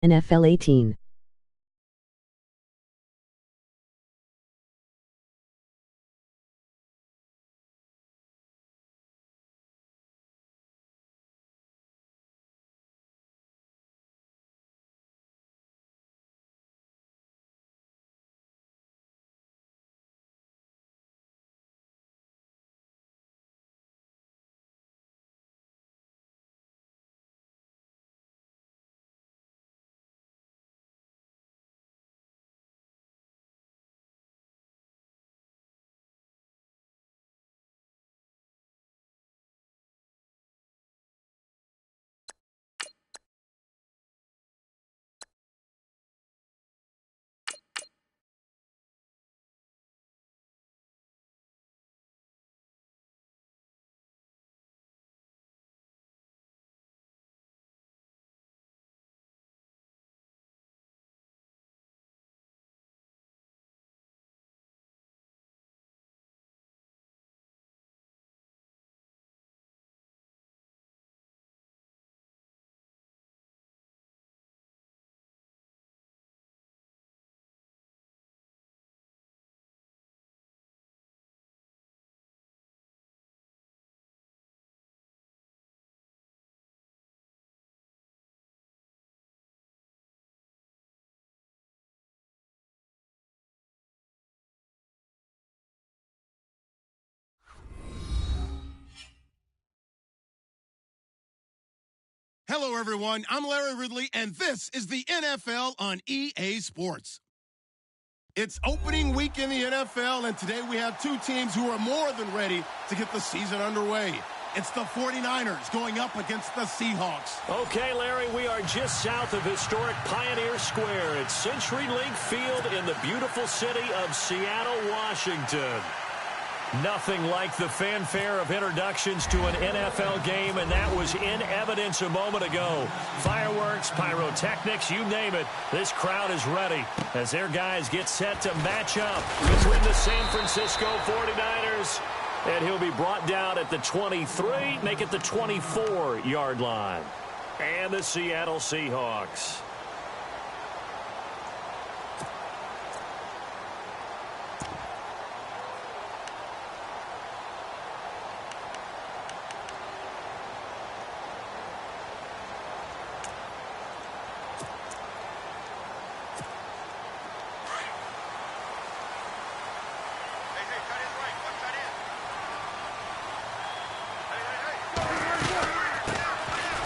NFL 18. Hello, everyone. I'm Larry Ridley, and this is the NFL on EA Sports. It's opening week in the NFL, and today we have two teams who are more than ready to get the season underway. It's the 49ers going up against the Seahawks. Okay, Larry, we are just south of historic Pioneer Square at Century Link Field in the beautiful city of Seattle, Washington. Nothing like the fanfare of introductions to an NFL game, and that was in evidence a moment ago. Fireworks, pyrotechnics, you name it. This crowd is ready as their guys get set to match up between the San Francisco 49ers, and he'll be brought down at the 23, make it the 24-yard line. And the Seattle Seahawks.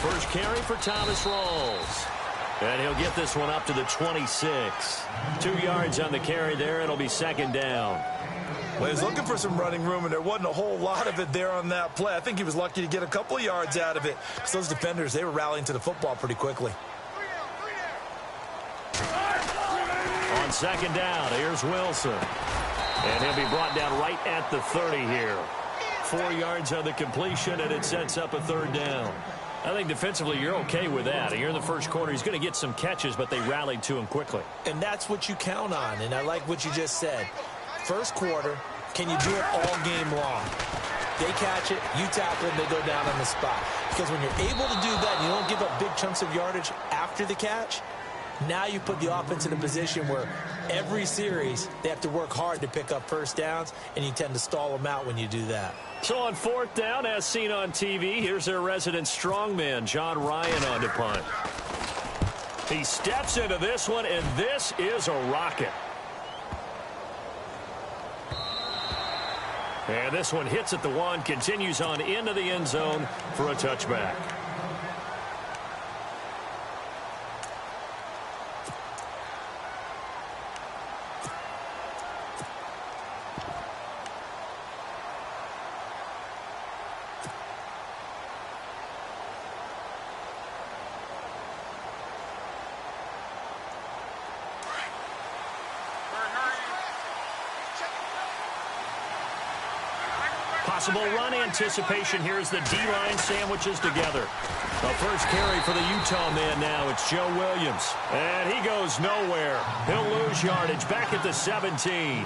First carry for Thomas Rawls. And he'll get this one up to the 26. 2 yards on the carry there. It'll be second down. Well, he was looking for some running room, and there wasn't a whole lot of it there on that play. I think he was lucky to get a couple of yards out of it because those defenders, they were rallying to the football pretty quickly. On second down, here's Wilson. And he'll be brought down right at the 30 here. 4 yards on the completion, and it sets up a third down. I think defensively you're okay with that. Here in the first quarter, he's going to get some catches, but they rallied to him quickly. And that's what you count on, and I like what you just said. First quarter, can you do it all game long? They catch it, you tackle them, they go down on the spot. Because when you're able to do that, you don't give up big chunks of yardage after the catch, now you put the offense in a position where every series they have to work hard to pick up first downs, and you tend to stall them out when you do that. So on fourth down, as seen on TV, here's their resident strongman, John Ryan, on to punt. He steps into this one, and this is a rocket. And this one hits at the 1, continues on into the end zone for a touchback. Possible run anticipation. Here's the D-line sandwiches together. The first carry for the Utah man now. It's Joe Williams. And he goes nowhere. He'll lose yardage back at the 17.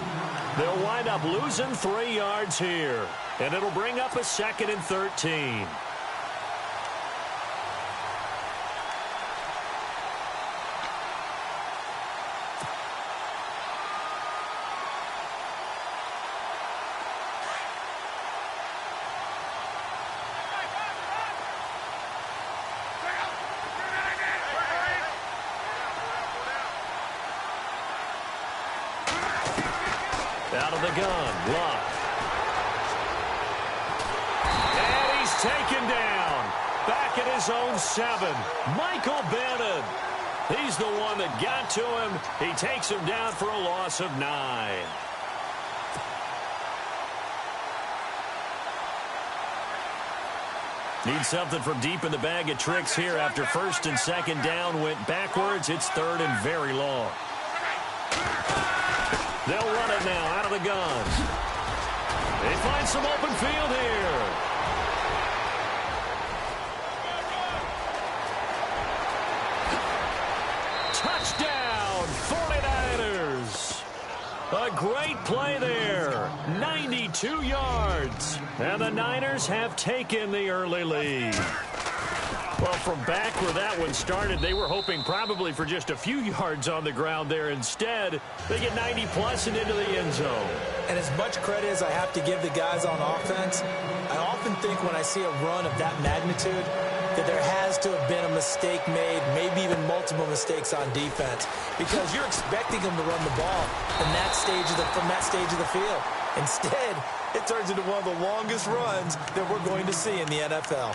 They'll wind up losing 3 yards here. And it'll bring up a 2nd and 13. Out of the gun. Luck. And he's taken down. Back at his own 7. Michael Bannon. He's the one that got to him. He takes him down for a loss of 9. Need something from deep in the bag of tricks here after first and second down went backwards. It's third and very long. They'll run it now out of the gun. They find some open field here. Touchdown, 49ers. A great play there. 92 yards. And the Niners have taken the early lead. Well, from back where that one started, they were hoping probably for just a few yards on the ground there. Instead, they get 90-plus and into the end zone. And as much credit as I have to give the guys on offense, I often think when I see a run of that magnitude that there has to have been a mistake made, maybe even multiple mistakes on defense, because you're expecting them to run the ball from that stage of the field. Instead, it turns into one of the longest runs that we're going to see in the NFL.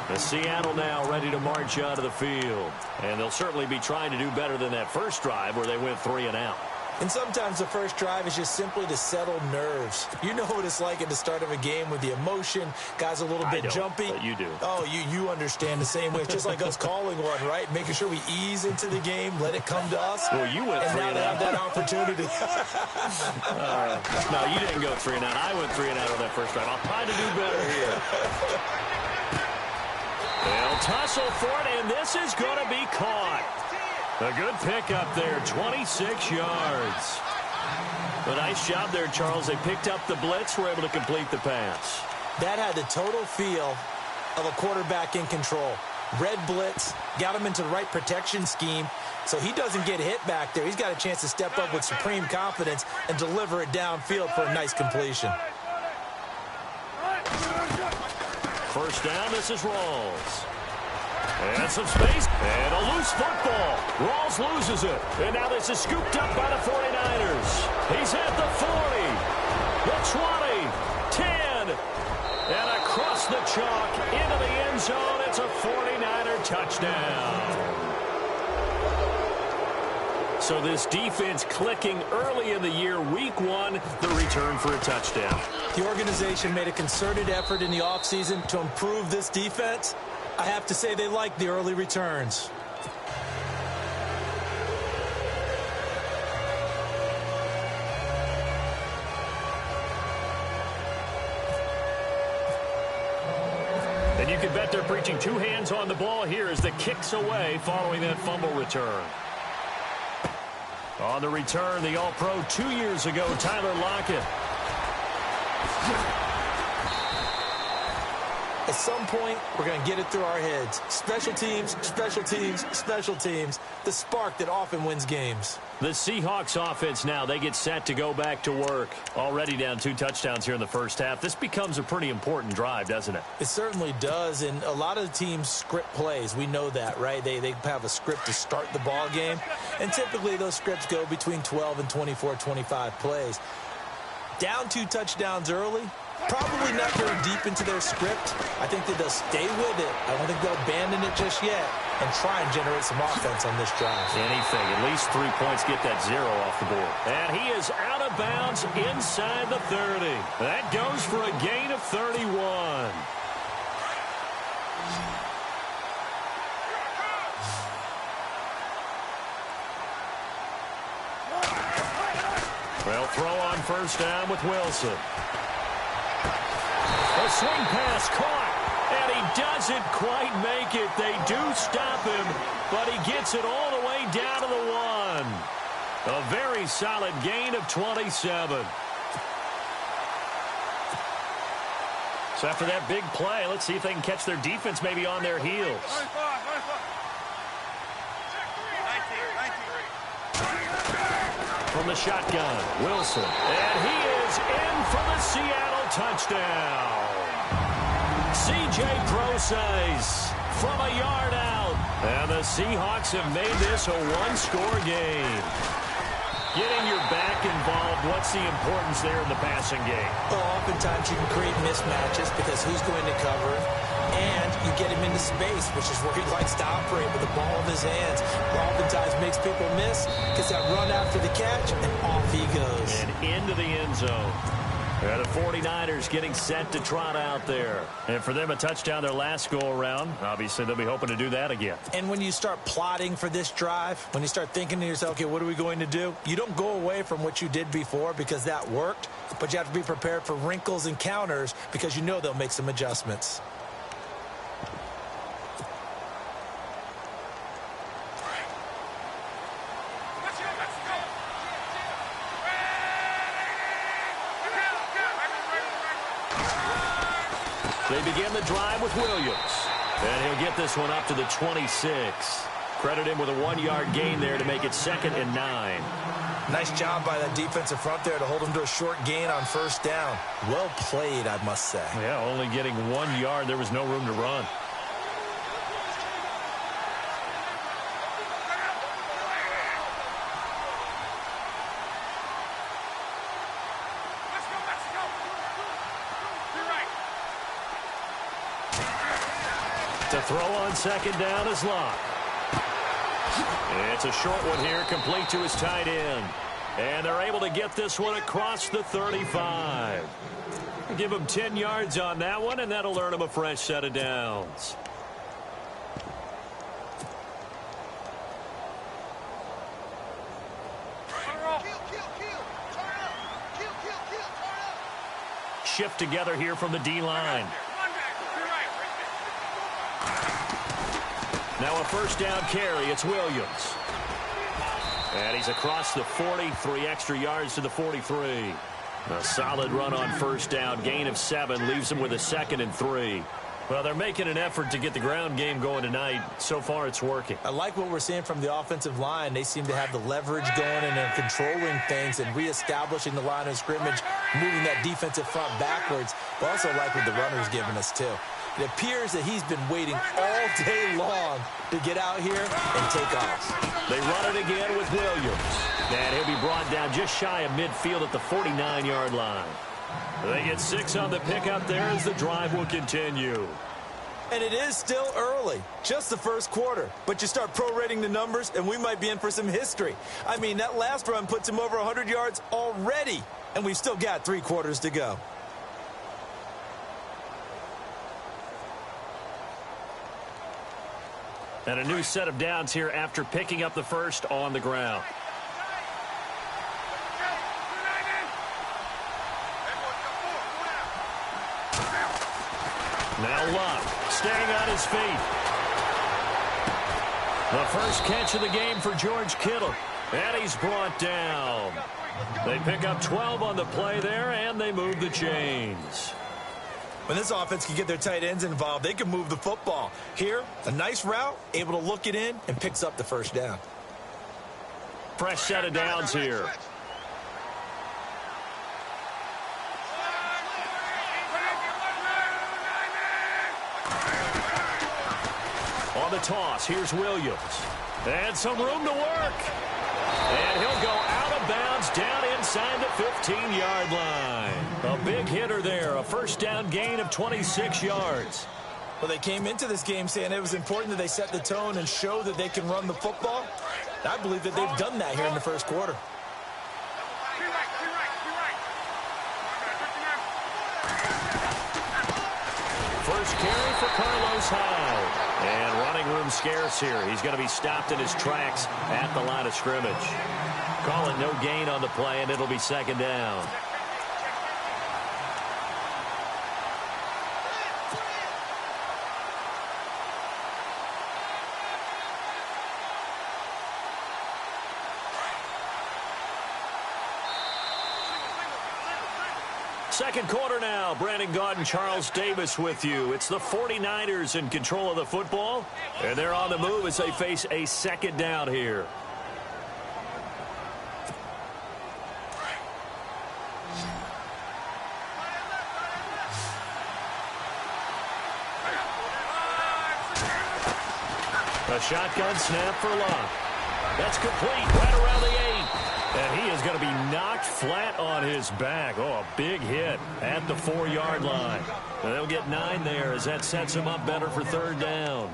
The Seattle now ready to march out of the field. And they'll certainly be trying to do better than that first drive where they went 3 and out. And sometimes the first drive is just simply to settle nerves. You know what it's like at the start of a game with the emotion. Guys a little bit jumpy. But you do. Oh, you understand the same way. It's just like us calling one, right? Making sure we ease into the game, let it come to us. Well, you went 3 and out. And now they have that opportunity. No, you didn't go 3 and out. I went 3 and out on that first drive. I'll try to do better here. They'll tussle for it, and this is going to be caught. A good pickup there, 26 yards. A nice job there, Charles. They picked up the blitz, were able to complete the pass. That had the total feel of a quarterback in control. Red blitz, got him into the right protection scheme, so he doesn't get hit back there. He's got a chance to step up with supreme confidence and deliver it downfield for a nice completion. First down, this is Rawls. And some space, and a loose football. Rawls loses it, and now this is scooped up by the 49ers. He's at the 40, the 20, 10, and across the chalk into the end zone. It's a 49er touchdown. So this defense clicking early in the year, week 1, the return for a touchdown. The organization made a concerted effort in the offseason to improve this defense. I have to say they like the early returns. And you can bet they're preaching 2 hands on the ball here as the kick's away following that fumble return. On the return, the All-Pro 2 years ago, Tyler Lockett. At some point, we're going to get it through our heads. Special teams, special teams, special teams. The spark that often wins games. The Seahawks offense now, they get set to go back to work. Already down 2 touchdowns here in the first half. This becomes a pretty important drive, doesn't it? It certainly does, and a lot of teams script plays. We know that, right? They have a script to start the ball game, and typically those scripts go between 12 and 24, 25 plays. Down 2 touchdowns early, probably not going deep into their script. I think that they'll stay with it. I don't think they'll abandon it just yet and try and generate some offense on this drive. Anything. At least 3 points, get that 0 off the board. And he is out of bounds inside the 30. That goes for a gain of 31. Well, throw on first down with Wilson. A swing pass caught, and he doesn't quite make it. They do stop him, but he gets it all the way down to the 1. A very solid gain of 27. So after that big play, let's see if they can catch their defense maybe on their heels. From the shotgun, Wilson. And he is in for the Seattle touchdown. C.J. Procise from a yard out. And the Seahawks have made this a 1-score game. Getting your back involved, what's the importance there in the passing game? Well, oftentimes you can create mismatches because who's going to cover, and you get him into space, which is where he likes to operate with the ball in his hands. Oftentimes makes people miss, gets that run after the catch, and off he goes. And into the end zone. The 49ers getting set to trot out there. And for them, a touchdown their last go-around. Obviously, they'll be hoping to do that again. And when you start plotting for this drive, when you start thinking to yourself, okay, what are we going to do? You don't go away from what you did before because that worked, but you have to be prepared for wrinkles and counters because you know they'll make some adjustments. They begin the drive with Williams. And he'll get this one up to the 26. Credit him with a 1-yard gain there to make it 2nd and 9. Nice job by that defensive front there to hold him to a short gain on first down. Well played, I must say. Yeah, only getting 1 yard. There was no room to run. To throw on 2nd down is Locke. It's a short one here, complete to his tight end. And they're able to get this one across the 35. Give him 10 yards on that one, and that'll earn him a fresh set of downs. Shift together here from the D-line. Now a first down carry. It's Williams. And he's across the 40, 3 extra yards to the 43. A solid run on first down. Gain of 7 leaves him with a 2nd and 3. Well, they're making an effort to get the ground game going tonight. So far, it's working. I like what we're seeing from the offensive line. They seem to have the leverage going, and they're controlling things and reestablishing the line of scrimmage, moving that defensive front backwards. But also like what the runner's giving us, too. It appears that he's been waiting all day long to get out here and take off. They run it again with Williams. And he'll be brought down just shy of midfield at the 49-yard line. They get 6 on the pickup there as the drive will continue. And it is still early, just the first quarter. But you start prorating the numbers, and we might be in for some history. I mean, that last run puts him over 100 yards already, and we've still got 3 quarters to go. And a new set of downs here after picking up the first on the ground. Now Love staying on his feet. The first catch of the game for George Kittle. And he's brought down. They pick up 12 on the play there, and they move the chains. When this offense can get their tight ends involved, they can move the football. Here, a nice route, able to look it in, and picks up the first down. Fresh set of downs here. On the toss, here's Williams. And some room to work. And he'll go out of bounds down inside the 15-yard line. A big hitter there, a first down gain of 26 yards. Well, they came into this game saying it was important that they set the tone and show that they can run the football. I believe that they've done that here in the first quarter. First carry for Carlos Hyde. And running room scarce here. He's going to be stopped in his tracks at the line of scrimmage. Calling no gain on the play, and it'll be 2nd down. Second quarter now. Brandon Gaudin, Charles Davis with you. It's the 49ers in control of the football, and they're on the move as they face a 2nd down here. A shotgun snap for Locke. That's complete right around the 8. And he is going to be knocked flat on his back. Oh, a big hit at the 4-yard line. And they'll get 9 there as that sets him up better for 3rd down.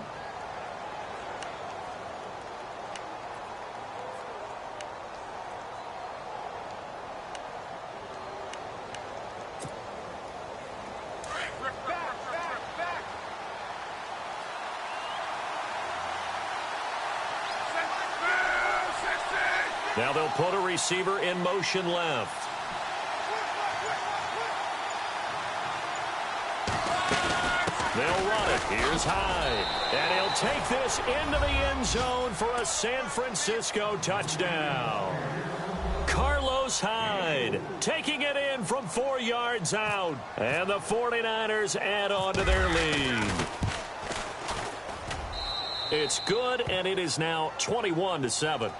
Now they'll put a receiver in motion left. They'll run it. Here's Hyde. And he'll take this into the end zone for a San Francisco touchdown. Carlos Hyde taking it in from 4 yards out. And the 49ers add on to their lead. It's good, and it is now 21-7.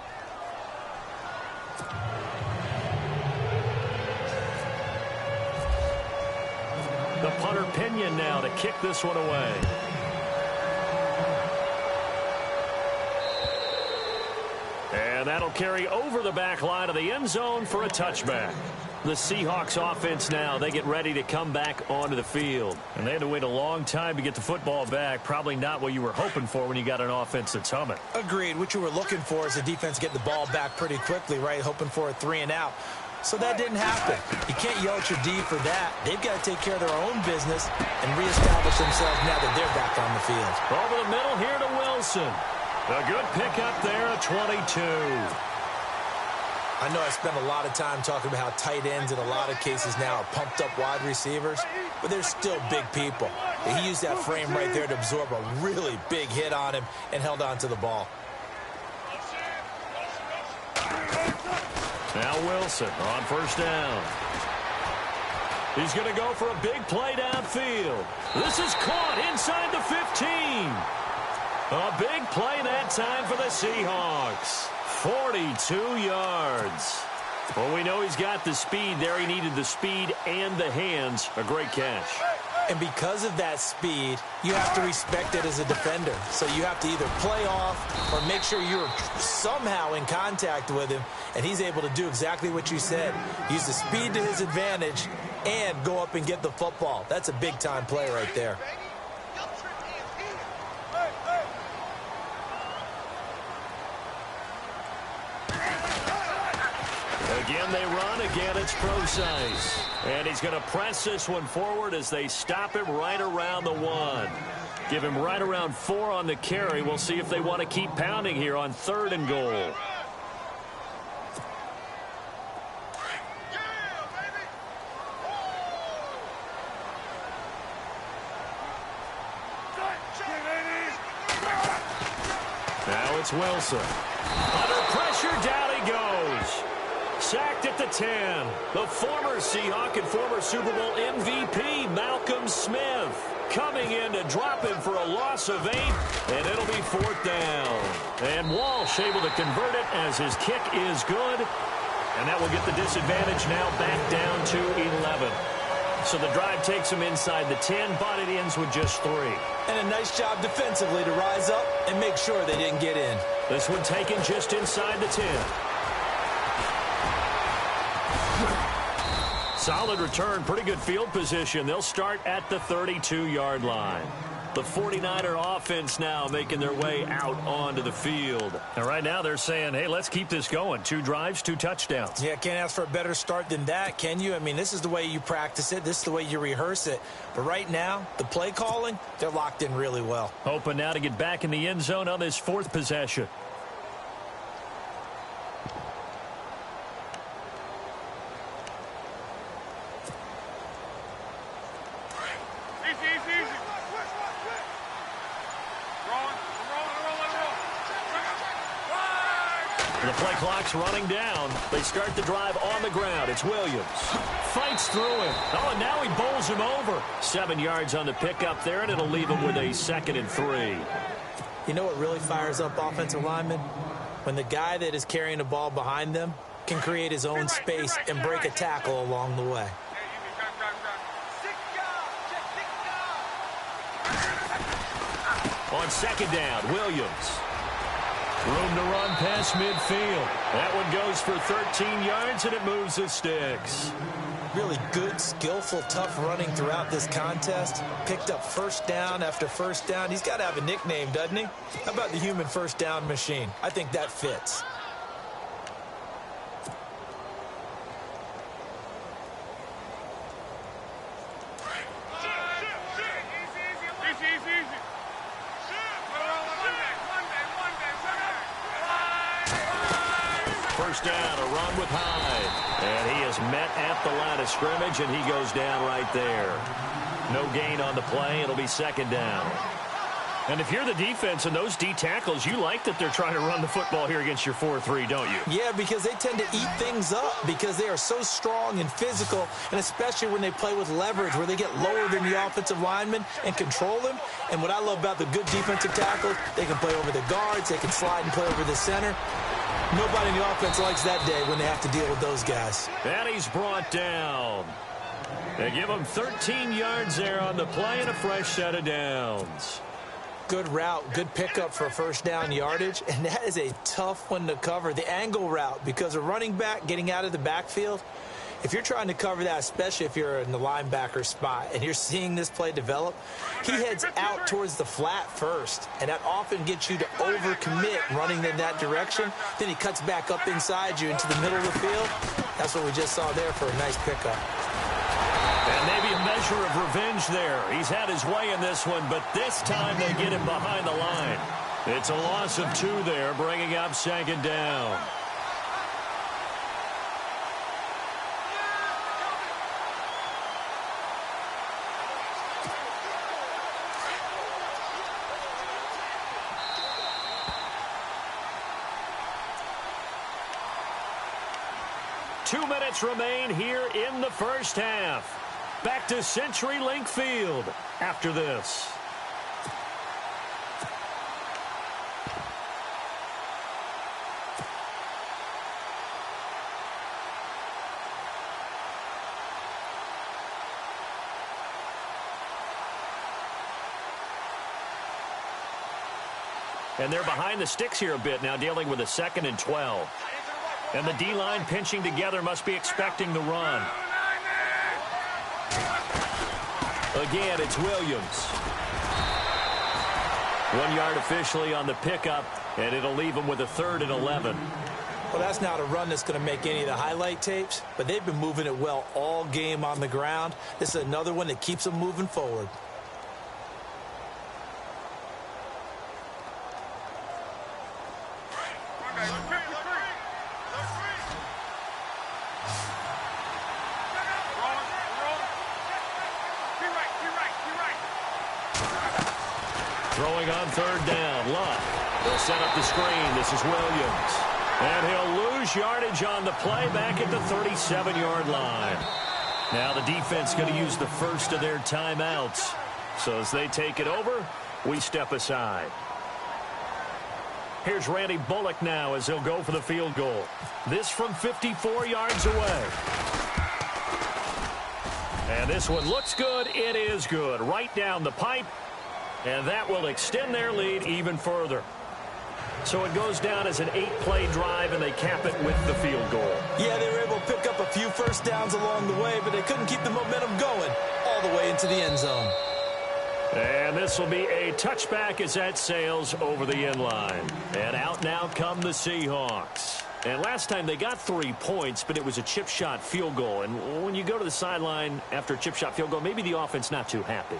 The punter Pinion now to kick this one away. And that'll carry over the back line of the end zone for a touchback. The Seahawks offense now, they get ready to come back onto the field. And they had to wait a long time to get the football back. Probably not what you were hoping for when you got an offense that's humming. Agreed. What you were looking for is the defense getting the ball back pretty quickly, right? Hoping for a 3-and-out. So that didn't happen. You can't yell at your D for that. They've got to take care of their own business and reestablish themselves now that they're back on the field. Over the middle here to Wilson. A good pickup there at 22. I know I spent a lot of time talking about how tight ends in a lot of cases now are pumped up wide receivers, but they're still big people. He used that frame right there to absorb a really big hit on him and held on to the ball. Now Wilson on 1st down. He's going to go for a big play downfield. This is caught inside the 15. A big play that time for the Seahawks. 42 yards. Well, we know he's got the speed there. He needed the speed and the hands. A great catch. And because of that speed, you have to respect it as a defender. So you have to either play off or make sure you're somehow in contact with him, and he's able to do exactly what you said. Use the speed to his advantage and go up and get the football. That's a big-time play right there. Again, they run. Again, it's Procise. And he's going to press this one forward as they stop him right around the 1. Give him right around 4 on the carry. We'll see if they want to keep pounding here on 3rd and goal. Now it's Wilson. Under pressure, down he goes. Sacked at the 10. The former Seahawk and former Super Bowl MVP, Malcolm Smith, coming in to drop him for a loss of 8, and it'll be 4th down. And Walsh able to convert it as his kick is good, and that will get the disadvantage now back down to 11. So the drive takes him inside the 10, but it ends with just 3. And a nice job defensively to rise up and make sure they didn't get in. This one taken just inside the 10. Solid return, pretty good field position. They'll start at the 32-yard line. The 49er offense now making their way out onto the field. And right now they're saying, hey, let's keep this going. 2 drives, 2 touchdowns. Yeah, can't ask for a better start than that, can you? I mean, this is the way you practice it. This is the way you rehearse it. But right now, the play calling, they're locked in really well. Hoping now to get back in the end zone on this 4th possession. The play clock's running down. They start the drive on the ground. It's Williams. Fights through him. Oh, and now he bowls him over. 7 yards on the pickup there, and it'll leave him with a 2nd and 3. You know what really fires up offensive linemen? When the guy that is carrying the ball behind them can create his own space and break a tackle along the way. On 2nd down, Williams. Room to run past midfield. That one goes for 13 yards, and it moves the sticks. Really good, skillful, tough running throughout this contest. Picked up first down after first down. He's got to have a nickname, doesn't he? How about the human first down machine? I think that fits. First down, a run with Hyde. And he is met at the line of scrimmage, and he goes down right there. No gain on the play. It'll be second down. And if you're the defense and those D tackles, you like that they're trying to run the football here against your 4-3, don't you? Yeah, because they tend to eat things up because they are so strong and physical, and especially when they play with leverage where they get lower than the offensive linemen and control them. And what I love about the good defensive tackles, they can play over the guards, they can slide and play over the center. Nobody in the offense likes that day when they have to deal with those guys. And he's brought down. They give him 13 yards there on the play and a fresh set of downs. Good route, good pickup for first down yardage, and that is a tough one to cover. The angle route, because a running back getting out of the backfield, if you're trying to cover that, especially if you're in the linebacker spot and you're seeing this play develop, he heads out towards the flat first, and that often gets you to overcommit running in that direction. Then he cuts back up inside you into the middle of the field. That's what we just saw there for a nice pickup. And maybe a measure of revenge there. He's had his way in this one, but this time they get him behind the line. It's a loss of 2 there, bringing up second down. Two minutes remain here in the first half. Back to CenturyLink Field after this. And they're behind the sticks here a bit now, dealing with a 2nd and 12. And the D-line pinching together, must be expecting the run. Again, it's Williams. 1 yard officially on the pickup, and it'll leave them with a 3rd and 11. Well, that's not a run that's going to make any of the highlight tapes, but they've been moving it well all game on the ground. This is another one that keeps them moving forward. Throwing on 3rd down, Luck. They'll set up the screen. This is Williams. And he'll lose yardage on the play back at the 37-yard line. Now the defense going to use the first of their timeouts. So as they take it over, we step aside. Here's Randy Bullock now as he'll go for the field goal. This from 54 yards away. And this one looks good. It is good. Right down the pipe. And that will extend their lead even further. So it goes down as an 8-play drive, and they cap it with the field goal. Yeah, they were able to pick up a few first downs along the way, but they couldn't keep the momentum going all the way into the end zone. And this will be a touchback as that sails over the end line. And out now come the Seahawks. And last time they got 3 points, but it was a chip shot field goal. And when you go to the sideline after a chip shot field goal, maybe the offense not too happy.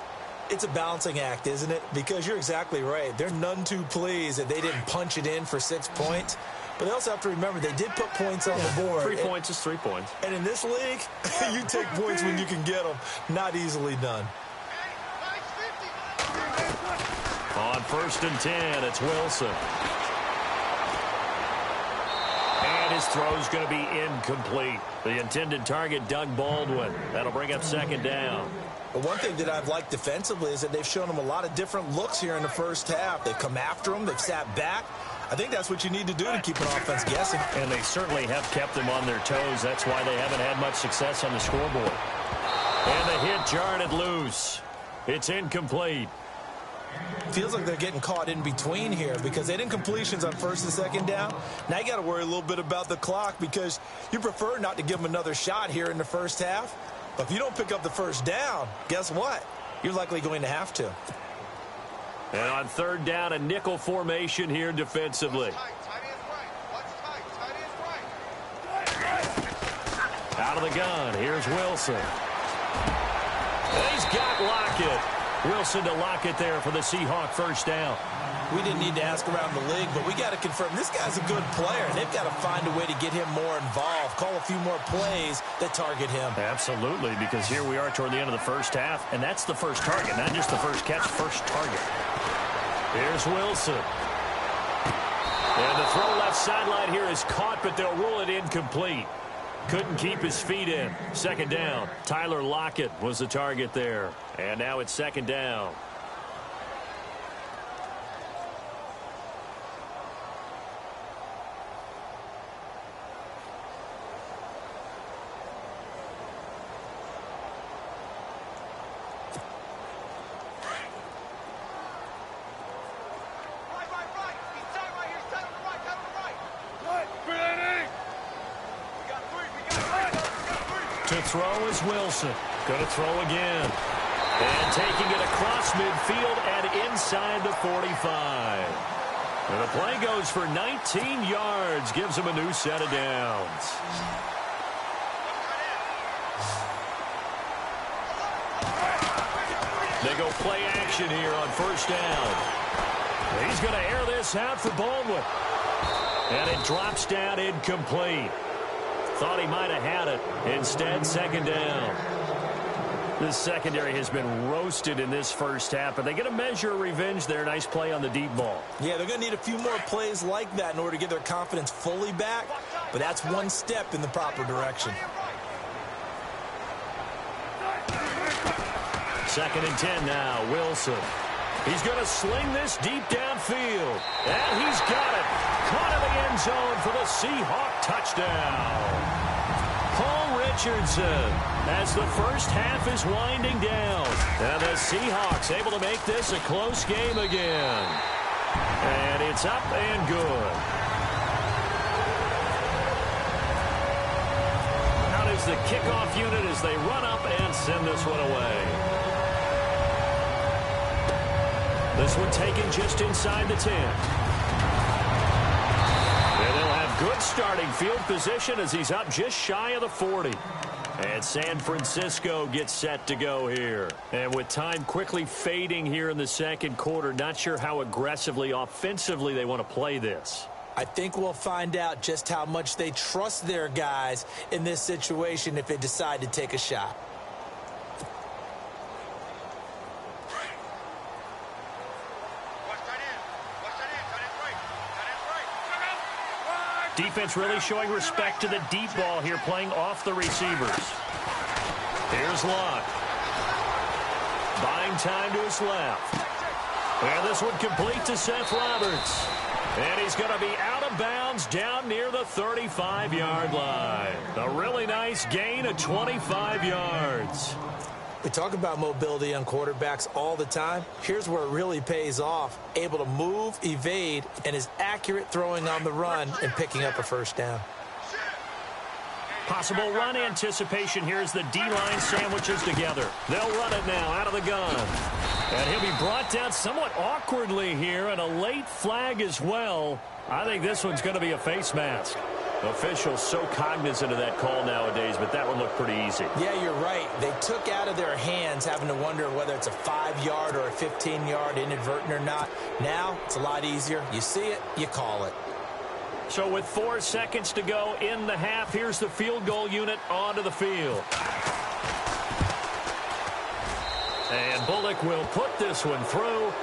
It's a balancing act, isn't it? Because you're exactly right. They're none too pleased that they didn't punch it in for 6 points. But they also have to remember they did put points on the board. 3 points is 3 points. And in this league, you take points when you can get them. Not easily done. On 1st and 10, it's Wilson. And his throw's going to be incomplete. The intended target, Doug Baldwin. That'll bring up 2nd down. But one thing that I've liked defensively is that they've shown them a lot of different looks here in the first half. They've come after them. They've sat back. I think that's what you need to do to keep an offense guessing. And they certainly have kept them on their toes. That's why they haven't had much success on the scoreboard. And the hit jarred it loose. It's incomplete. Feels like they're getting caught in between here because they didn't completions on first and second down. Now you got to worry a little bit about the clock because you prefer not to give them another shot here in the first half. But if you don't pick up the first down, guess what? You're likely going to have to. And on third down, a nickel formation here defensively. Out of the gun, here's Wilson. He's got Lockett. Wilson to Lockett there for the Seahawk first down. We didn't need to ask around the league, but we got to confirm this guy's a good player. They've got to find a way to get him more involved, call a few more plays that target him. Absolutely, because here we are toward the end of the first half, and that's the first target, not just the first catch, first target. Here's Wilson. And the throw left sideline here is caught, but they'll rule it incomplete. Couldn't keep his feet in. Second down. Tyler Lockett was the target there. And now it's second down. To throw is Wilson. Going to throw again. And taking it across midfield and inside the 45. And the play goes for 19 yards. Gives him a new set of downs. They go play action here on first down. He's going to air this out for Baldwin. And it drops down incomplete. Thought he might have had it. Instead, second down. This secondary has been roasted in this first half, but they get a measure of revenge there. Nice play on the deep ball. Yeah, they're going to need a few more plays like that in order to get their confidence fully back, but that's one step in the proper direction. Second and 10 now, Wilson. He's going to sling this deep downfield. And he's got it. Caught in the end zone for the Seahawk touchdown. Paul Richardson as the first half is winding down. And the Seahawks able to make this a close game again. And it's up and good. Out is the kickoff unit as they run up and send this one away. This one taken just inside the 10. And they'll have good starting field position as he's up just shy of the 40. And San Francisco gets set to go here. And with time quickly fading here in the second quarter, not sure how aggressively, offensively they want to play this. I think we'll find out just how much they trust their guys in this situation if they decide to take a shot. Defense really showing respect to the deep ball here, playing off the receivers. Here's Locke. Buying time to his left. And this one complete to Seth Roberts. And he's going to be out of bounds down near the 35-yard line. A really nice gain of 25 yards. We talk about mobility on quarterbacks all the time. Here's where it really pays off. Able to move, evade, and is accurate throwing on the run and picking up a first down. Possible run anticipation here as the D-line sandwiches together. They'll run it now out of the gun. And he'll be brought down somewhat awkwardly here, and a late flag as well. I think this one's going to be a face mask. Officials so cognizant of that call nowadays, but that one looked pretty easy. Yeah, you're right. They took out of their hands having to wonder whether it's a 5-yard or a 15-yard inadvertent or not. Now, it's a lot easier. You see it, you call it. So with 4 seconds to go in the half, here's the field goal unit onto the field. And Bullock will put this one through,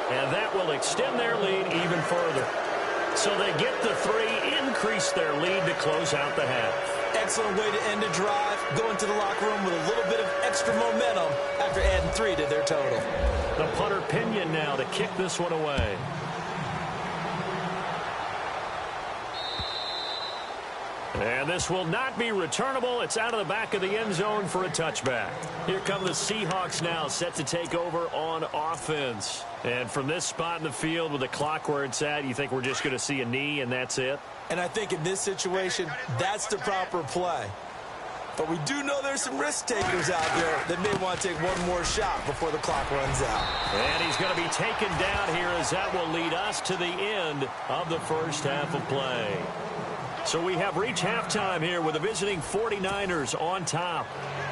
and that will extend their lead even further. So they get the 3, increase their lead to close out the half. Excellent way to end a drive. Go into the locker room with a little bit of extra momentum after adding 3 to their total. The punter Pinion now to kick this one away. And this will not be returnable. It's out of the back of the end zone for a touchback. Here come the Seahawks now, set to take over on offense. And from this spot in the field with the clock where it's at, you think we're just going to see a knee and that's it? And I think in this situation, that's the proper play. But we do know there's some risk takers out there that may want to take one more shot before the clock runs out. And he's going to be taken down here as that will lead us to the end of the first half of play. So we have reached halftime here with the visiting 49ers on top.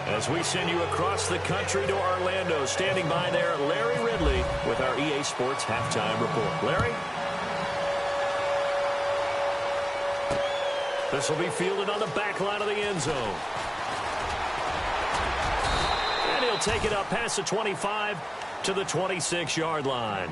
As we send you across the country to Orlando, standing by there, Larry Ridley with our EA Sports Halftime Report. Larry? This will be fielded on the back line of the end zone. And he'll take it up past the 25 to the 26-yard line.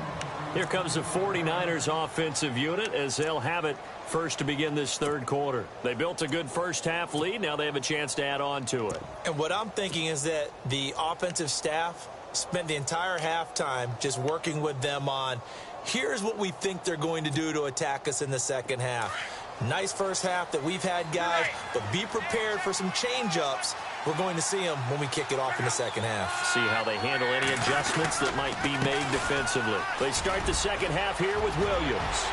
Here comes the 49ers offensive unit as they'll have it first to begin this third quarter. They built a good first half lead. Now they have a chance to add on to it. And what I'm thinking is that the offensive staff spent the entire halftime just working with them on, here's what we think they're going to do to attack us in the second half. Nice first half that we've had, guys, but be prepared for some change-ups. We're going to see them when we kick it off in the second half. See how they handle any adjustments that might be made defensively. They start the second half here with Williams.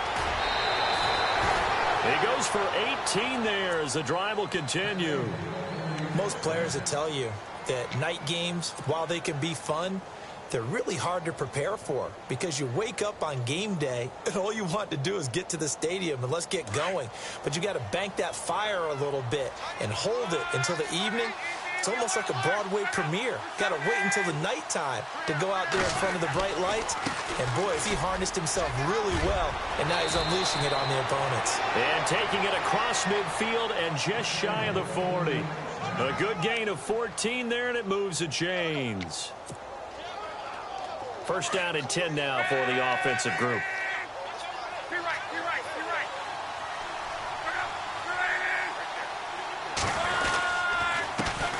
He goes for 18 there as the drive will continue. Most players will tell you that night games, while they can be fun, they're really hard to prepare for because you wake up on game day and all you want to do is get to the stadium and let's get going. But you got to bank that fire a little bit and hold it until the evening. It's almost like a Broadway premiere. Got to wait until the nighttime to go out there in front of the bright lights. And boy, has he harnessed himself really well, and now he's unleashing it on the opponents. And taking it across midfield and just shy of the 40. A good gain of 14 there, and it moves the chains. First down and 10 now for the offensive group.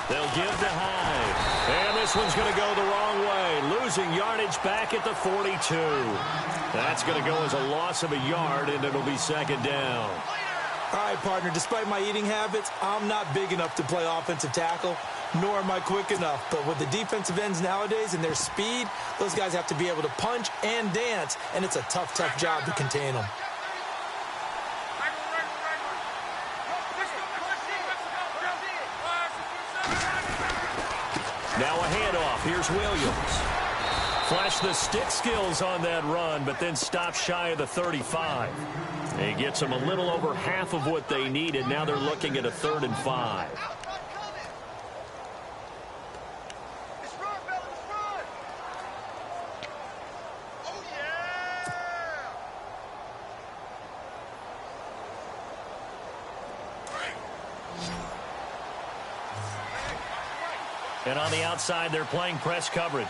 They'll give to Hyde. And this one's going to go the wrong way. Losing yardage back at the 42. That's going to go as a loss of a yard, and it'll be second down. All right, partner, despite my eating habits, I'm not big enough to play offensive tackle, nor am I quick enough. But with the defensive ends nowadays and their speed, those guys have to be able to punch and dance, and it's a tough, tough job to contain them. Now a handoff. Here's Williams. Flashed the stick skills on that run, but then stopped shy of the 35. He gets them a little over half of what they needed. Now they're looking at a 3rd and 5. And on the outside, they're playing press coverage.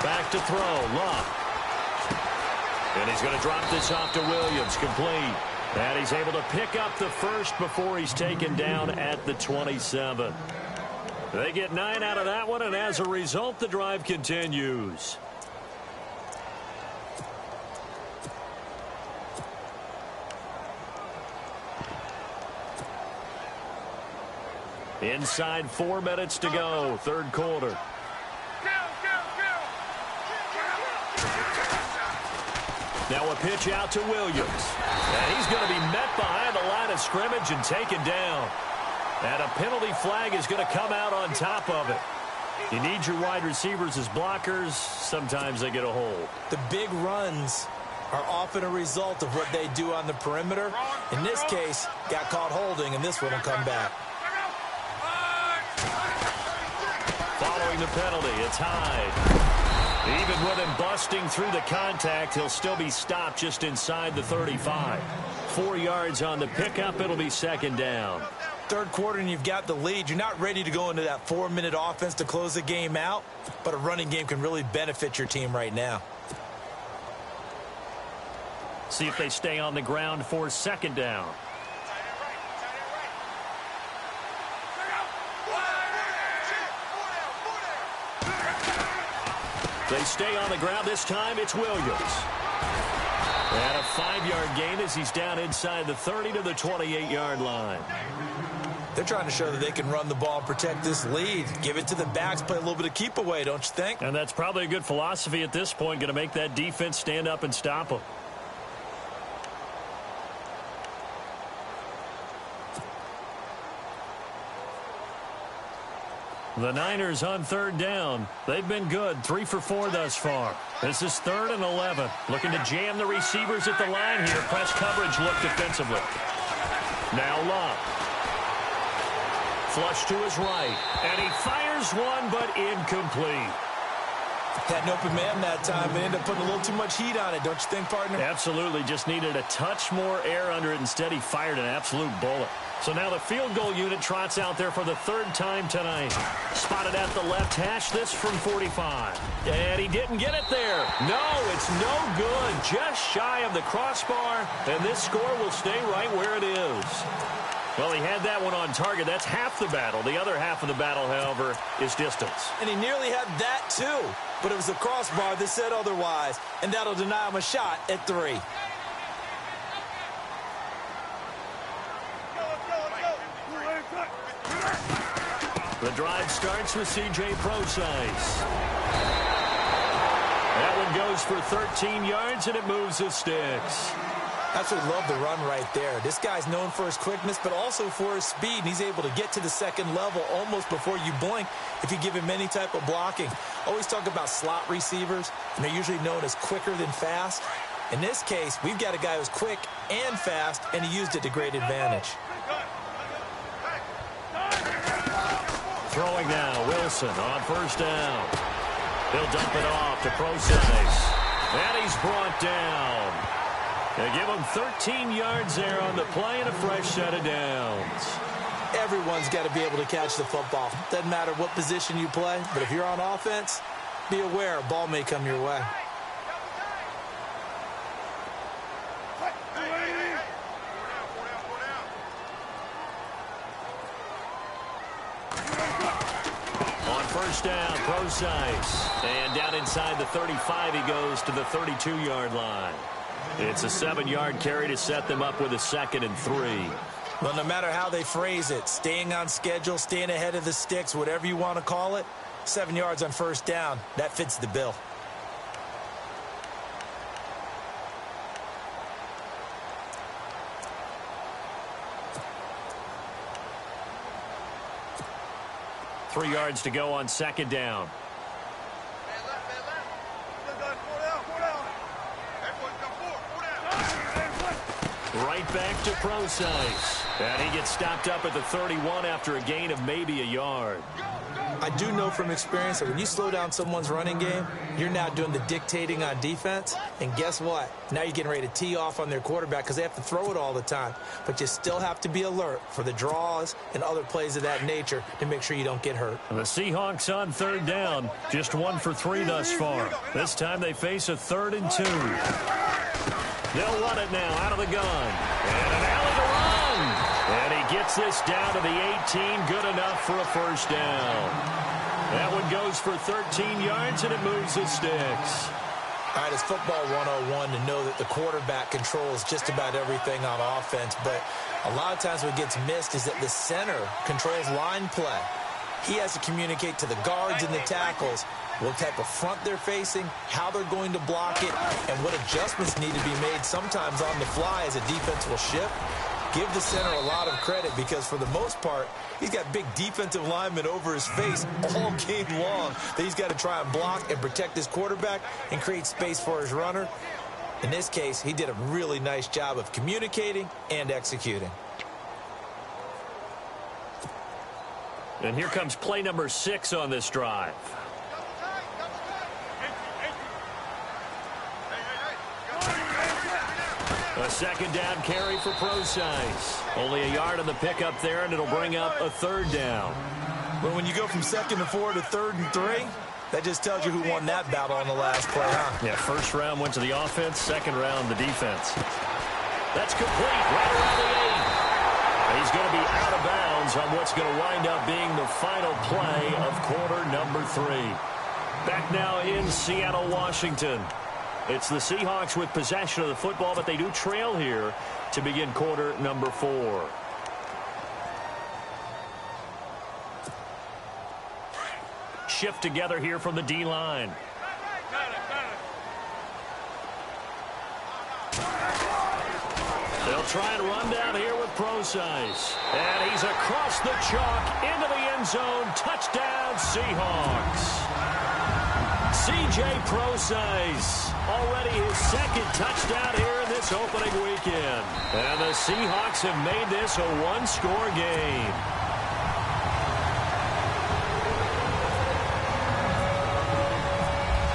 Back to throw, Love. And he's going to drop this off to Williams, complete. And he's able to pick up the first before he's taken down at the 27. They get 9 out of that one, and as a result, the drive continues. Inside 4 minutes to go, third quarter. Now a pitch out to Williams. And he's going to be met behind the line of scrimmage and taken down. And a penalty flag is going to come out on top of it. You need your wide receivers as blockers. Sometimes they get a hold. The big runs are often a result of what they do on the perimeter. In this case, got caught holding, and this one will come back. Following the penalty, it's Hyde. Even with him busting through the contact, he'll still be stopped just inside the 35. 4 yards on the pickup. It'll be second down. Third quarter, and you've got the lead. You're not ready to go into that 4-minute offense to close the game out, but a running game can really benefit your team right now. See if they stay on the ground for second down. They stay on the ground. This time it's Williams. And a 5-yard gain as he's down inside the 30 to the 28-yard line. They're trying to show that they can run the ball and protect this lead. Give it to the backs, play a little bit of keep away, don't you think? And that's probably a good philosophy at this point, going to make that defense stand up and stop them. The Niners on third down. They've been good, 3 for 4 thus far. This is 3rd and 11. Looking to jam the receivers at the line here. Press coverage look defensively. Now Love. Flush to his right. And he fires one, but incomplete. Had an open man that time, but ended up putting a little too much heat on it, don't you think, partner? Absolutely. Just needed a touch more air under it. Instead, he fired an absolute bullet. So now the field goal unit trots out there for the 3rd time tonight. Spotted at the left hash, this from 45. And he didn't get it there. No, it's no good. Just shy of the crossbar, and this score will stay right where it is. Well, he had that one on target. That's half the battle. The other half of the battle, however, is distance. And he nearly had that, too. But it was the crossbar that said otherwise, and that'll deny him a shot at 3. The drive starts with C.J. Procise. That one goes for 13 yards, and it moves the sticks. That's what love the run right there. This guy's known for his quickness, but also for his speed. And he's able to get to the second level almost before you blink if you give him any type of blocking. Always talk about slot receivers, and they're usually known as quicker than fast. In this case, we've got a guy who's quick and fast, and he used it to great advantage. Throwing now, Wilson on first down. He'll dump it off to Procise. And he's brought down. They give him 13 yards there on the play and a fresh set of downs. Everyone's got to be able to catch the football. Doesn't matter what position you play, but if you're on offense, be aware a ball may come your way. On first down, Procise. And down inside the 35, he goes to the 32-yard line. It's a 7-yard carry to set them up with a 2nd and 3. Well, no matter how they phrase it, staying on schedule, staying ahead of the sticks, whatever you want to call it, 7 yards on first down, that fits the bill. Three yards to go on 2nd down. Right back to Procise. And he gets stopped up at the 31 after a gain of maybe a yard. I do know from experience that when you slow down someone's running game, you're now doing the dictating on defense. And guess what? Now you're getting ready to tee off on their quarterback because they have to throw it all the time. But you still have to be alert for the draws and other plays of that nature to make sure you don't get hurt. And the Seahawks on 3rd down. Just 1 for 3 thus far. This time they face a 3rd and 2. They'll run it now out of the gun. And an alley to run. And he gets this down to the 18. Good enough for a first down. That one goes for 13 yards, and it moves the sticks. All right, it's football 101 to know that the quarterback controls just about everything on offense. But a lot of times what gets missed is that the center controls line play. He has to communicate to the guards and the tackles what type of front they're facing, how they're going to block it, and what adjustments need to be made sometimes on the fly as a defense will shift. Give the center a lot of credit because for the most part, he's got big defensive linemen over his face all game long that he's got to try and block and protect his quarterback and create space for his runner. In this case, he did a really nice job of communicating and executing. And here comes play number 6 on this drive. A 2nd down carry for Procise. Only a yard on the pickup there, and it'll bring up a 3rd down. But when you go from 2nd and 4 to 3rd and 3, that just tells you who won that battle on the last play, huh? Yeah, first round went to the offense, 2nd round the defense. That's complete, right around the 8. He's going to be out of bounds on what's going to wind up being the final play of quarter number 3. Back now in Seattle, Washington. It's the Seahawks with possession of the football, but they do trail here to begin quarter number 4. Shift together here from the D-line. They'll try and run down here with Procise. And he's across the chalk into the end zone. Touchdown, Seahawks. C.J. Procise, already his second touchdown here in this opening weekend. And the Seahawks have made this a one-score game.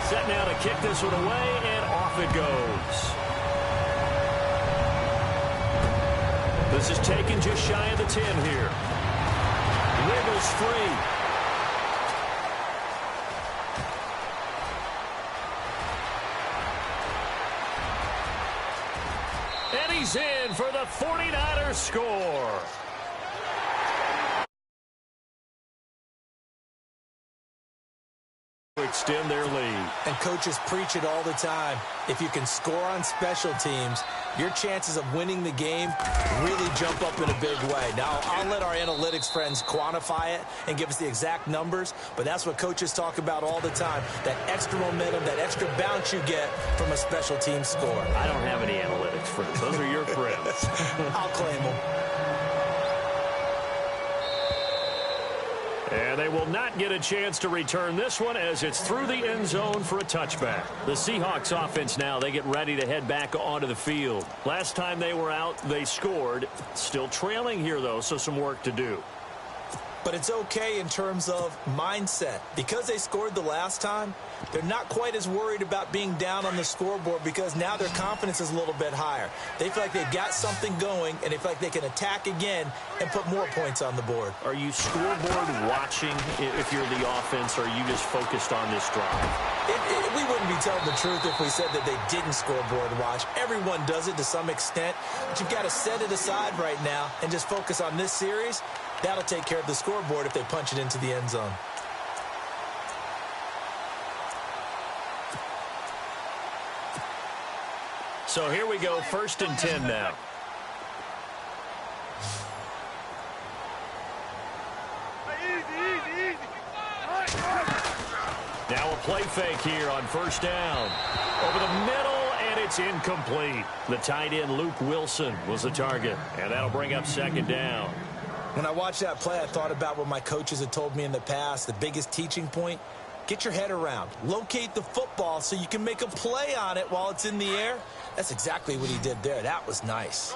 Set now to kick this one away, and off it goes. This is taken just shy of the 10 here. Wiggles free. And he's in for the 49ers score. Extend their lead. And coaches preach it all the time. If you can score on special teams, your chances of winning the game really jump up in a big way. Now, I'll let our analytics friends quantify it and give us the exact numbers, but that's what coaches talk about all the time, that extra momentum, that extra bounce you get from a special team score. I don't have any analytics friends. Those are your friends. I'll claim them. And they will not get a chance to return this one as it's through the end zone for a touchback. The Seahawks offense now, they get ready to head back onto the field. Last time they were out, they scored. Still trailing here, though, so some work to do. But it's okay in terms of mindset. Because they scored the last time, they're not quite as worried about being down on the scoreboard because now their confidence is a little bit higher. They feel like they've got something going, and they feel like they can attack again and put more points on the board. Are you scoreboard watching if you're the offense, or are you just focused on this drive? We wouldn't be telling the truth if we said that they didn't scoreboard watch. Everyone does it to some extent, but you've got to set it aside right now and just focus on this series. That'll take care of the scoreboard if they punch it into the end zone. So here we go, 1st and 10 now. Now a play fake here on 1st down. Over the middle, and it's incomplete. The tight end, Luke Wilson, was the target, and that'll bring up 2nd down. When I watched that play, I thought about what my coaches had told me in the past. The biggest teaching point, get your head around. Locate the football so you can make a play on it while it's in the air. That's exactly what he did there. That was nice.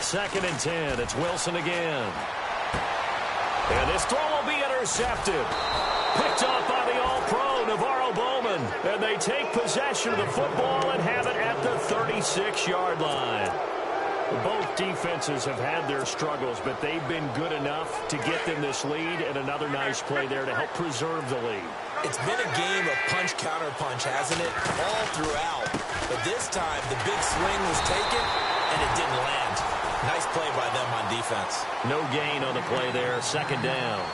Second and 10. It's Wilson again. And this throw will be intercepted. Picked off by the All-Pro, Navarro Bowman. And they take possession of the football and have it at the 36-yard line. Both defenses have had their struggles, but they've been good enough to get them this lead, and another nice play there to help preserve the lead. It's been a game of punch-counter-punch, hasn't it? All throughout. But this time, the big swing was taken, and it didn't land. Nice play by them on defense. No gain on the play there. 2nd down.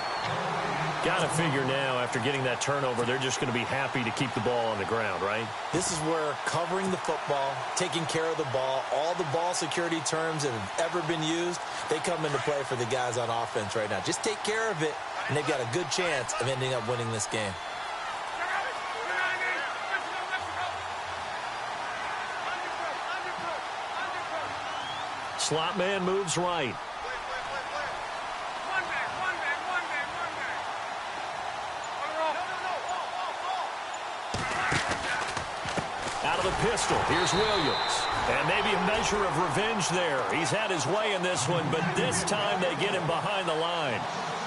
Got to figure now, after getting that turnover, they're just going to be happy to keep the ball on the ground, right? This is where covering the football, taking care of the ball, all the ball security terms that have ever been used, they come into play for the guys on offense right now. Just take care of it, and they've got a good chance of ending up winning this game. Slot man moves right. Out of the pistol, here's Williams. And maybe a measure of revenge there. He's had his way in this one, but this time they get him behind the line.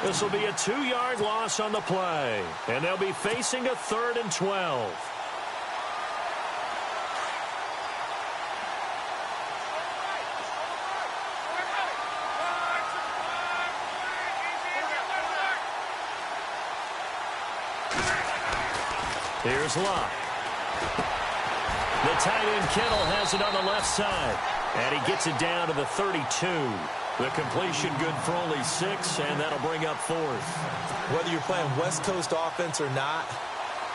This will be a 2-yard loss on the play. And they'll be facing a 3rd and 12. Here's Locke. The tight end Kittle has it on the left side. And he gets it down to the 32. The completion good for only 6, and that'll bring up 4th. Whether you're playing West Coast offense or not,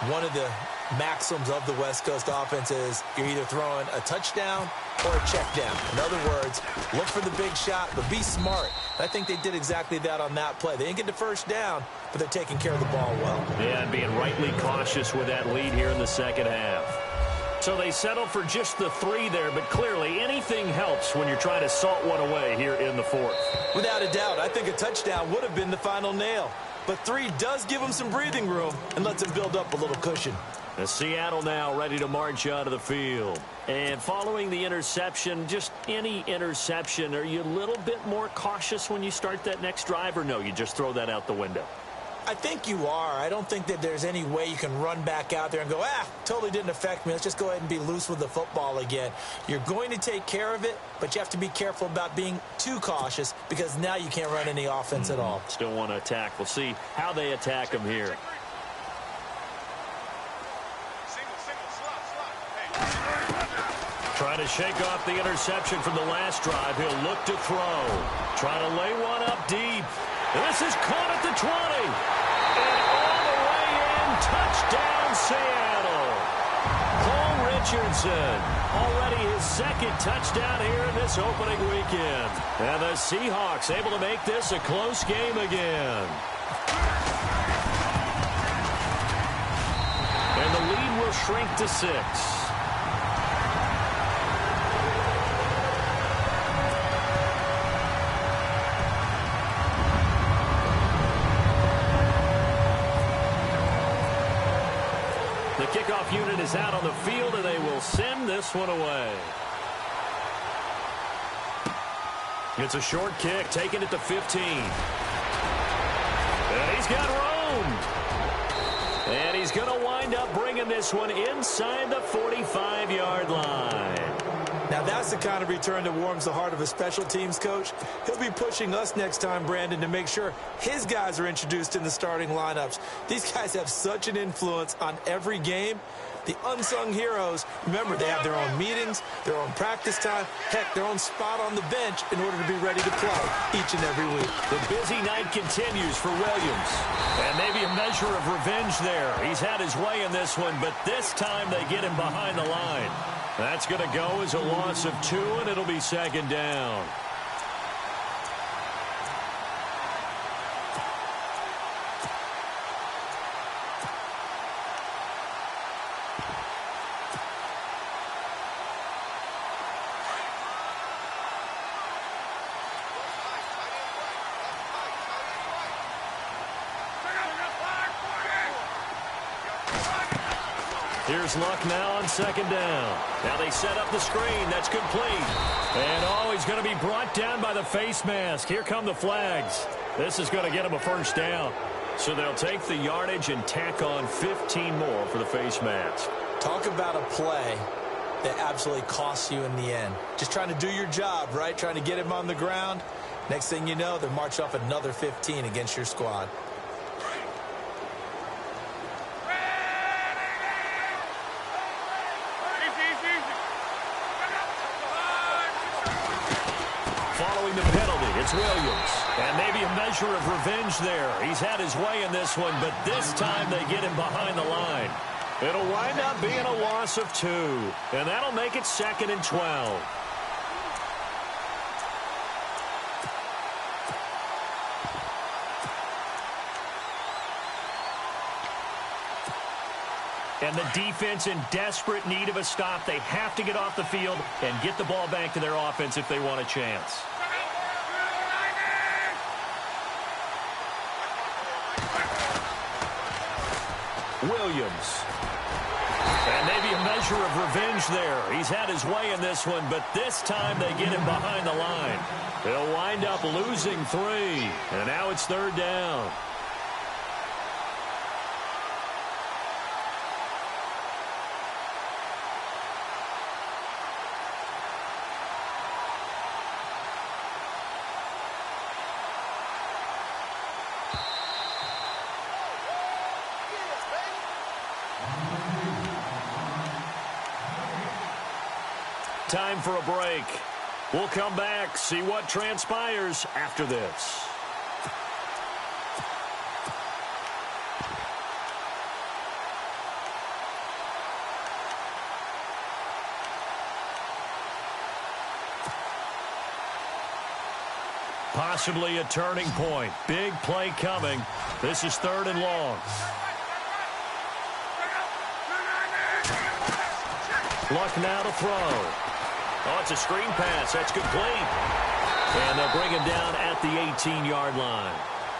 one of the maxims of the West Coast offense is you're either throwing a touchdown or a check down. In other words, look for the big shot, but be smart. I think they did exactly that on that play. They didn't get the first down, but they're taking care of the ball well. Yeah, and being rightly cautious with that lead here in the second half. So they settle for just the 3 there, but clearly anything helps when you're trying to salt one away here in the 4th. Without a doubt, I think a touchdown would have been the final nail. But 3 does give them some breathing room and lets them build up a little cushion. The Seattle now ready to march out of the field. And following the interception, just any interception, are you a little bit more cautious when you start that next drive, or no, you just throw that out the window? I think you are. I don't think that there's any way you can run back out there and go, totally didn't affect me. Let's just go ahead and be loose with the football again. You're going to take care of it, but you have to be careful about being too cautious because now you can't run any offense at all. Still want to attack. We'll see how they attack them here. Trying to shake off the interception from the last drive. He'll look to throw. Trying to lay one up deep. This is caught at the 20. And all the way in. Touchdown, Seattle. Cole Richardson. Already his 2nd touchdown here in this opening weekend. And the Seahawks able to make this a close game again. And the lead will shrink to 6. The kickoff unit is out on the field, and they will send this one away. It's a short kick, taking it to 15. And he's got room. And he's going to wind up bringing this one inside the 45-yard line. Now, that's the kind of return that warms the heart of a special teams coach. He'll be pushing us next time, Brandon, to make sure his guys are introduced in the starting lineups. These guys have such an influence on every game. The unsung heroes, remember, they have their own meetings, their own practice time, heck, their own spot on the bench in order to be ready to play each and every week. The busy night continues for Williams. And maybe a measure of revenge there. He's had his way in this one, but this time they get him behind the line. That's going to go as a loss of 2, and it'll be 2nd down. Here's Luck now on 2nd down. Now they set up the screen. That's complete. And he's going to be brought down by the face mask. Here come the flags. This is going to get him a 1st down. So they'll take the yardage and tack on 15 more for the face mask. Talk about a play that absolutely costs you in the end. Just trying to do your job, right? Trying to get him on the ground. Next thing you know, they're marching off another 15 against your squad. Following the penalty, it's Williams. And maybe a measure of revenge there. He's had his way in this one, but this time they get him behind the line. It'll wind up being a loss of 2. And that'll make it 2nd and 12. And the defense in desperate need of a stop. They have to get off the field and get the ball back to their offense if they want a chance. Williams. And maybe a measure of revenge there. He's had his way in this one, but this time they get him behind the line. They'll wind up losing 3. And now it's 3rd down. Time for a break. We'll come back, see what transpires after this. Possibly a turning point. Big play coming. This is 3rd and long. Luck now to throw. Oh, it's a screen pass. That's complete. And they'll bring him down at the 18-yard line.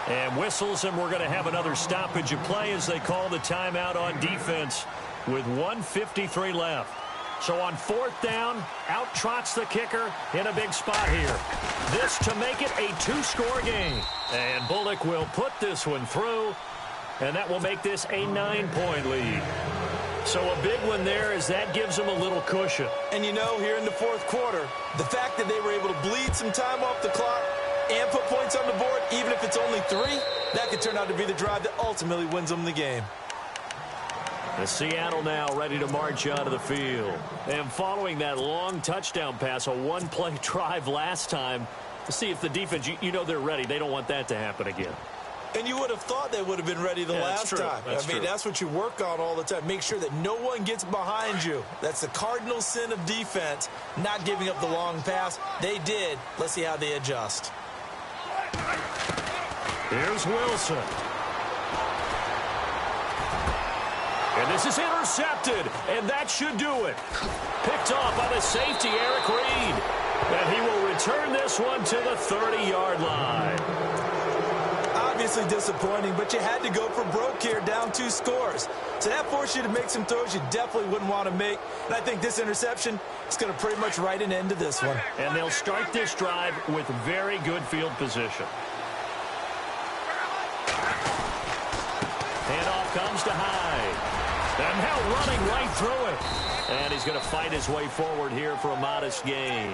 And whistles, and we're going to have another stoppage of play as they call the timeout on defense with 1:53 left. So on 4th down, out trots the kicker in a big spot here. This to make it a 2-score game. And Bullock will put this one through, and that will make this a 9-point lead. So a big one there as that gives them a little cushion. And you know, here in the 4th quarter, the fact that they were able to bleed some time off the clock and put points on the board, even if it's only 3, that could turn out to be the drive that ultimately wins them the game. The Seattle now ready to march onto the field. And following that long touchdown pass, a one-play drive last time, to see if the defense, you know they're ready. They don't want that to happen again. And you would have thought they would have been ready the last time. That's what you work on all the time. Make sure that no one gets behind you. That's the cardinal sin of defense, not giving up the long pass. They did. Let's see how they adjust. Here's Wilson. And this is intercepted, and that should do it. Picked off by the safety, Eric Reed. And he will return this one to the 30-yard line. Obviously disappointing, but you had to go for broke here, down 2 scores. So that forced you to make some throws you definitely wouldn't want to make. And I think this interception is going to pretty much write an end to this one. And they'll start this drive with very good field position. Handoff comes to Hyde. And now running right through it. And he's going to fight his way forward here for a modest gain.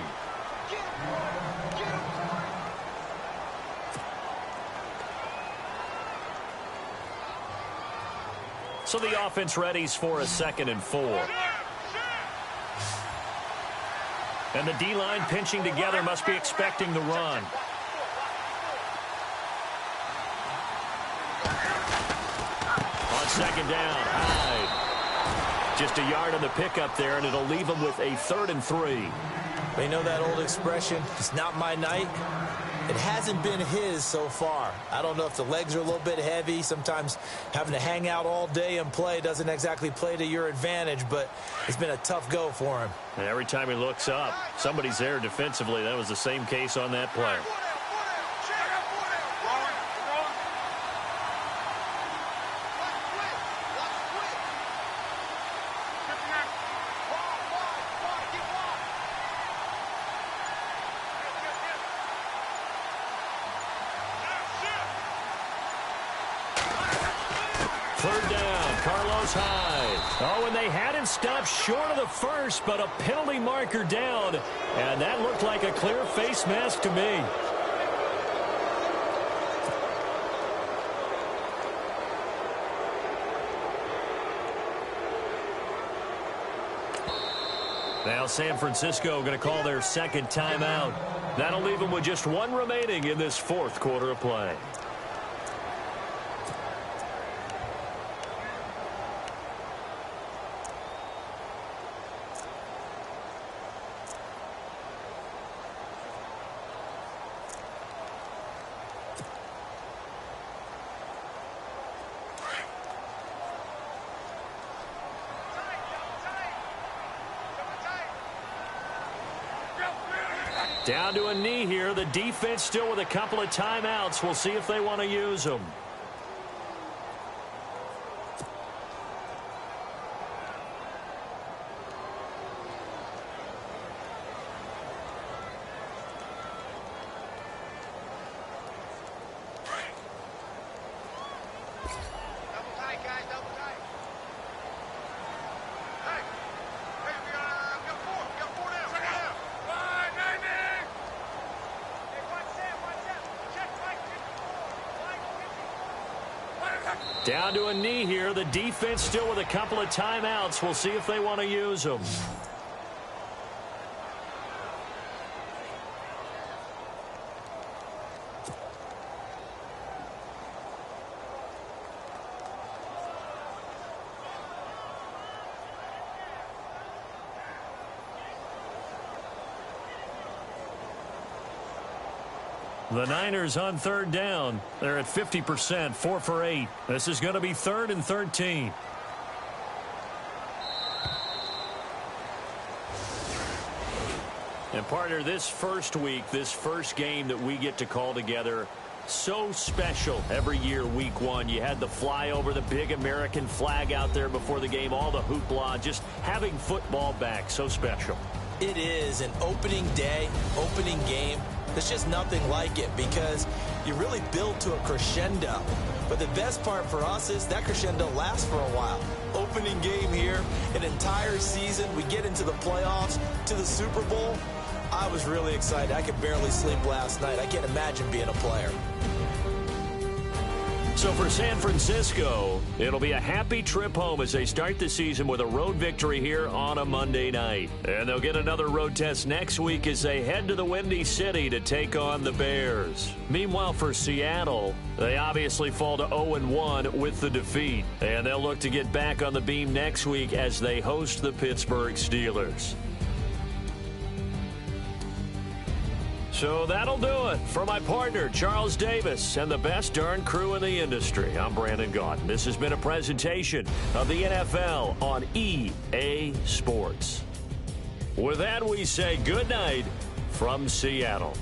So the offense readies for a 2nd and 4. And the D-line pinching together must be expecting the run. On 2nd down, Hyde. Just a yard on the pickup there, and it'll leave him with a 3rd and 3. You know that old expression, it's not my night? It hasn't been his so far. I don't know if the legs are a little bit heavy. Sometimes having to hang out all day and play doesn't exactly play to your advantage, but it's been a tough go for him. And every time he looks up, somebody's there defensively. That was the same case on that play. Oh, and they had him stopped short of the first, but a penalty marker down. And that looked like a clear face mask to me. Now San Francisco going to call their 2nd timeout. That'll leave them with just 1 remaining in this 4th quarter of play. Down to a knee here. The defense still with a couple of timeouts. We'll see if they want to use them. Down to a knee here. The defense still with a couple of timeouts. We'll see if they want to use them. The Niners on third down. They're at 50%, 4 for 8. This is going to be 3rd and 13. And partner, this first week, this first game that we get to call together, so special every year, week 1. You had the flyover, the big American flag out there before the game, all the hoopla, just having football back, so special. It is an opening day, opening game. There's just nothing like it because you really build to a crescendo. But the best part for us is that crescendo lasts for a while. Opening game here, an entire season. We get into the playoffs, to the Super Bowl. I was really excited. I could barely sleep last night. I can't imagine being a player. So for San Francisco, it'll be a happy trip home as they start the season with a road victory here on a Monday night. And they'll get another road test next week as they head to the Windy City to take on the Bears. Meanwhile, for Seattle, they obviously fall to 0-1 with the defeat. And they'll look to get back on the beam next week as they host the Pittsburgh Steelers. So that'll do it. For my partner, Charles Davis, and the best darn crew in the industry, I'm Brandon Gaudin. This has been a presentation of the NFL on EA Sports. With that, we say good night from Seattle.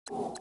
you